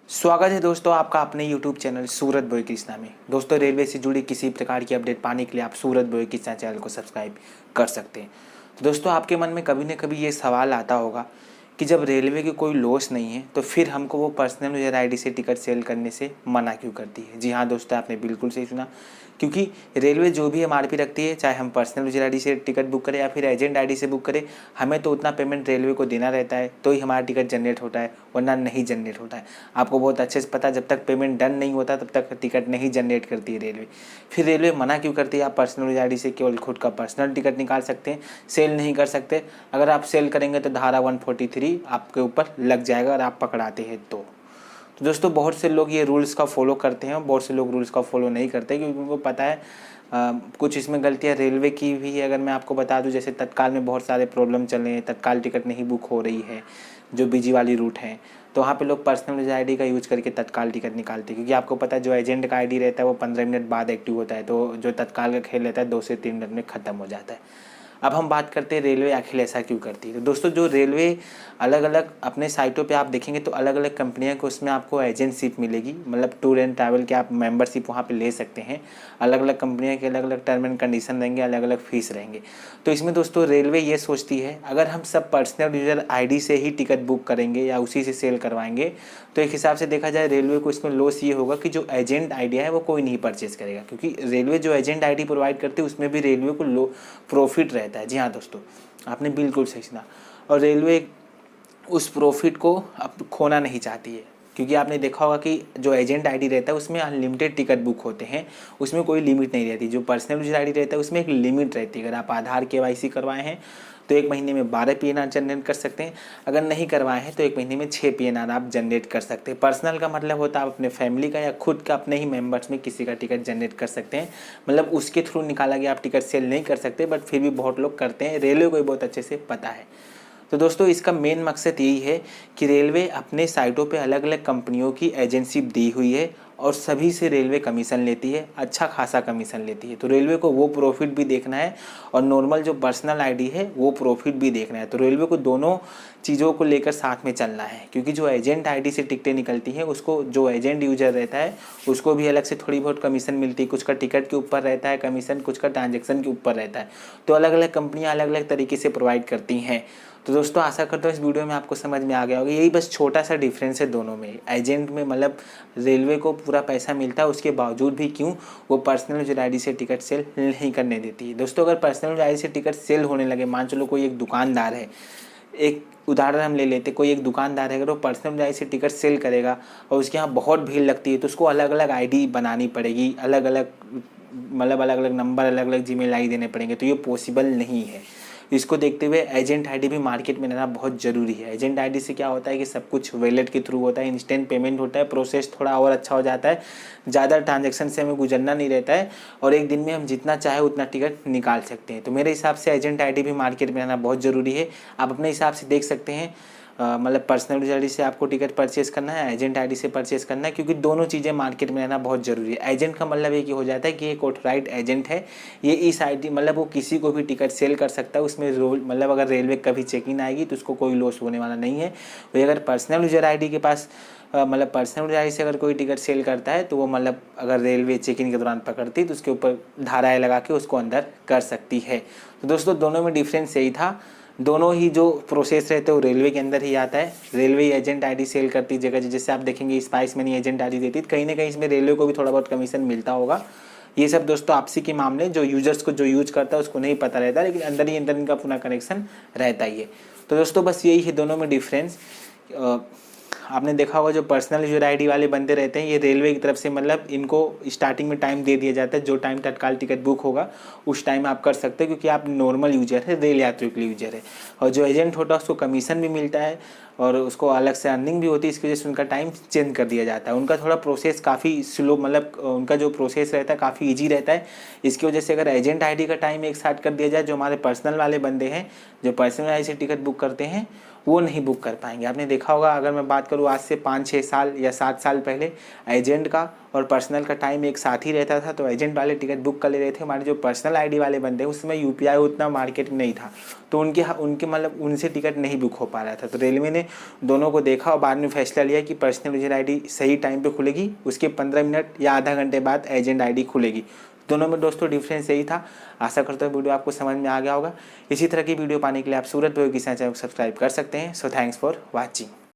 स्वागत है दोस्तों आपका अपने YouTube चैनल सूरत बॉय कृष्णा में। दोस्तों रेलवे से जुड़ी किसी प्रकार की अपडेट पाने के लिए आप सूरत बॉय कृष्णा चैनल को सब्सक्राइब कर सकते हैं। तो दोस्तों आपके मन में कभी न कभी ये सवाल आता होगा कि जब रेलवे की कोई लॉस नहीं है तो फिर हमको वो पर्सनल यूजर आईडी से टिकट सेल करने से मना क्यों करती है। जी हाँ दोस्तों, आपने बिल्कुल सही सुना, क्योंकि रेलवे जो भी एमआरपी रखती है, चाहे हम पर्सनल यूजर आईडी से टिकट बुक करें या फिर एजेंट आईडी से बुक करें, हमें तो उतना पेमेंट रेलवे को देना रहता है तो ही हमारा टिकट जनरेट होता है, वरना नहीं जनरेट होता है। आपको बहुत अच्छे से पता है, जब तक पेमेंट डन नहीं होता तब तक टिकट नहीं जनरेट करती है रेलवे। फिर रेलवे मना क्यों करती है? आप पर्सनल यूजर आईडी से केवल खुद का पर्सनल टिकट निकाल सकते हैं, सेल नहीं कर सकते। अगर आप सेल करेंगे तो धारा 143 आपके ऊपर लग जाएगा और आप पकड़ाते हैं तो दोस्तों बहुत से लोग ये रूल्स का फॉलो करते हैं, बहुत से लोग रूल्स का फॉलो नहीं करते क्योंकि उनको पता है कुछ इसमें गलतियाँ रेलवे की भी है। अगर मैं आपको बता दूं, जैसे तत्काल में बहुत सारे प्रॉब्लम चल रहे हैं, तत्काल टिकट नहीं बुक हो रही है जो बिजी वाली रूट है, तो वहाँ पे लोग पर्सनल यूजर आईडी का यूज करके तत्काल टिकट निकालते हैं। क्योंकि आपको पता है जो एजेंट का आईडी रहता है वो 15 मिनट बाद एक्टिव होता है, तो जो तत्काल का खेल रहता है 2 से 3 मिनट में ख़त्म हो जाता है। अब हम बात करते हैं रेलवे आखिर ऐसा क्यों करती है। तो दोस्तों जो रेलवे अलग अलग अपने साइटों पे आप देखेंगे तो अलग अलग कंपनियां को उसमें आपको एजेंटशिप मिलेगी, मतलब टूर एंड ट्रैवल के आप मेंबरशिप वहाँ पे ले सकते हैं। अलग अलग कंपनियों के अलग अलग टर्म एंड कंडीशन रहेंगे, अलग अलग फीस रहेंगे। तो इसमें दोस्तों रेलवे ये सोचती है अगर हम सब पर्सनल यूजर आईडी से ही टिकट बुक करेंगे या उसी से सेल करवाएंगे तो एक हिसाब से देखा जाए रेलवे को इसमें लॉस ये होगा कि जो एजेंट आईडिया है वो कोई नहीं परचेज करेगा, क्योंकि रेलवे जो एजेंट आईडी प्रोवाइड करती है उसमें भी रेलवे को लो प्रॉफिट रहता है। जी हाँ दोस्तों, आपने बिल्कुल सही सुना। और रेलवे उस प्रॉफिट को अब खोना नहीं चाहती है, क्योंकि आपने देखा होगा कि जो एजेंट आईडी रहता है उसमें अनलिमिटेड टिकट बुक होते हैं, उसमें कोई लिमिट नहीं रहती। जो पर्सनल यूजर आईडी रहता है उसमें एक लिमिट रहती है। अगर आप आधार केवाईसी करवाए हैं तो 1 महीने में 12 पीएनआर जनरेट कर सकते हैं, अगर नहीं करवाए हैं तो 1 महीने में 6 पीएनआर आप जनरेट कर सकते हैं। पर्सनल का मतलब होता है आप अपने फैमिली का या खुद का अपने ही मेंबर्स में किसी का टिकट जनरेट कर सकते हैं, मतलब उसके थ्रू निकाला गया आप टिकट सेल नहीं कर सकते, बट फिर भी बहुत लोग करते हैं। रेलवे को भी बहुत अच्छे से पता है। तो दोस्तों इसका मेन मकसद यही है कि रेलवे अपने साइटों पे अलग अलग कंपनियों की एजेंसी दी हुई है और सभी से रेलवे कमीशन लेती है, अच्छा खासा कमीशन लेती है। तो रेलवे को वो प्रॉफिट भी देखना है और नॉर्मल जो पर्सनल आईडी है वो प्रॉफिट भी देखना है। तो रेलवे को दोनों चीज़ों को लेकर साथ में चलना है, क्योंकि जो एजेंट आईडी से टिकटें निकलती हैं उसको जो एजेंट यूजर रहता है उसको भी अलग से थोड़ी बहुत कमीशन मिलती है। कुछ का टिकट के ऊपर रहता है कमीशन, कुछ का ट्रांजेक्शन के ऊपर रहता है। तो अलग अलग कंपनियाँ अलग अलग तरीके से प्रोवाइड करती हैं। तो दोस्तों आशा करता हूँ इस वीडियो में आपको समझ में आ गया होगा। यही बस छोटा सा डिफरेंस है दोनों में। एजेंट में मतलब रेलवे को पूरा पैसा मिलता है, उसके बावजूद भी क्यों वो पर्सनल यूजर आईडी से टिकट सेल नहीं करने देती है। दोस्तों अगर पर्सनल यूजर आईडी से टिकट सेल होने लगे, मान चलो कोई एक दुकानदार है, एक उदाहरण हम ले लेते, कोई एक दुकानदार है, अगर वो पर्सनल यूजर आईडी से टिकट सेल करेगा और उसके यहाँ बहुत भीड़ लगती है तो उसको अलग अलग आईडी बनानी पड़ेगी, अलग अलग मतलब अलग अलग नंबर, अलग अलग जीमेल आईडी देने पड़ेंगे, तो ये पॉसिबल नहीं है। इसको देखते हुए एजेंट आईडी भी मार्केट में रहना बहुत ज़रूरी है। एजेंट आईडी से क्या होता है कि सब कुछ वॉलेट के थ्रू होता है, इंस्टेंट पेमेंट होता है, प्रोसेस थोड़ा और अच्छा हो जाता है, ज़्यादा ट्रांजैक्शन से हमें गुजरना नहीं रहता है और एक दिन में हम जितना चाहे उतना टिकट निकाल सकते हैं। तो मेरे हिसाब से एजेंट आईडी भी मार्केट में रहना बहुत ज़रूरी है। आप अपने हिसाब से देख सकते हैं, मतलब पर्सनल यूजर आईडी से आपको टिकट परचेस करना है, एजेंट आईडी से परचेस करना है, क्योंकि दोनों चीज़ें मार्केट में रहना बहुत ज़रूरी है। एजेंट का मतलब ये कि हो जाता है कि एक ऑथराइज्ड एजेंट है, ये इस आईडी मतलब वो किसी को भी टिकट सेल कर सकता है। उसमें रोल मतलब अगर रेलवे कभी चेकिंग आएगी तो उसको कोई लॉस होने वाला नहीं है। वही अगर पर्सनल यूजर आईडी के पास मतलब पर्सनल यूजर आईडी से अगर कोई टिकट सेल करता है तो वो मतलब अगर रेलवे चेकिंग के दौरान पकड़ती है तो उसके ऊपर धाराएँ लगा के उसको अंदर कर सकती है। तो दोस्तों दोनों में डिफरेंस यही था। दोनों ही जो प्रोसेस रहते हैं वो रेलवे के अंदर ही आता है। रेलवे एजेंट आईडी सेल करती जगह, जैसे आप देखेंगे स्पाइस मनी एजेंट आईडी देती है, कहीं ना कहीं इसमें रेलवे को भी थोड़ा बहुत कमीशन मिलता होगा। ये सब दोस्तों आपसी के मामले, जो यूजर्स को जो यूज करता है उसको नहीं पता रहता, लेकिन अंदर ही अंदर इनका पूरा कनेक्शन रहता ही है। तो दोस्तों बस यही है दोनों में डिफरेंस। आपने देखा होगा जो पर्सनल यूजर आईडी वाले बंदे रहते हैं ये रेलवे की तरफ से मतलब इनको स्टार्टिंग में टाइम दे दिया जाता है, जो टाइम तत्काल टिकट बुक होगा उस टाइम आप कर सकते हैं, क्योंकि आप नॉर्मल यूजर है, रेल यात्रियों के लिए यूजर है। और जो एजेंट होता है उसको कमीशन भी मिलता है और उसको अलग से अर्निंग भी होती है, इसकी वजह से उनका टाइम चेंज कर दिया जाता है। उनका थोड़ा प्रोसेस काफ़ी स्लो, मतलब उनका जो प्रोसेस रहता है काफ़ी ईजी रहता है। इसकी वजह से अगर एजेंट आईडी का टाइम एक साथ कर दिया जाए, जो हमारे पर्सनल वाले बंदे हैं जो पर्सनल आईडी से टिकट बुक करते हैं वो नहीं बुक कर पाएंगे। आपने देखा होगा, अगर मैं बात करूँ आज से 5-6 साल या 7 साल पहले एजेंट का और पर्सनल का टाइम एक साथ ही रहता था, तो एजेंट वाले टिकट बुक कर ले रहे थे। हमारे जो पर्सनल आईडी वाले बंदे हैं उसमें यूपीआई उतना मार्केट में नहीं था, तो उनके मतलब उनसे टिकट नहीं बुक हो पा रहा था। तो रेलवे ने दोनों को देखा और बाद में फैसला लिया कि पर्सनल यूजर आईडी सही टाइम पे खुलेगी, उसके 15 मिनट या आधा घंटे बाद एजेंट आईडी खुलेगी। दोनों में दोस्तों डिफरेंस यही था। आशा करता हूँ वीडियो आपको समझ में आ गया होगा। इसी तरह की वीडियो पाने के लिए आप सूरत भोई किसान चैनल को सब्सक्राइब कर सकते हैं। So thanks for watching.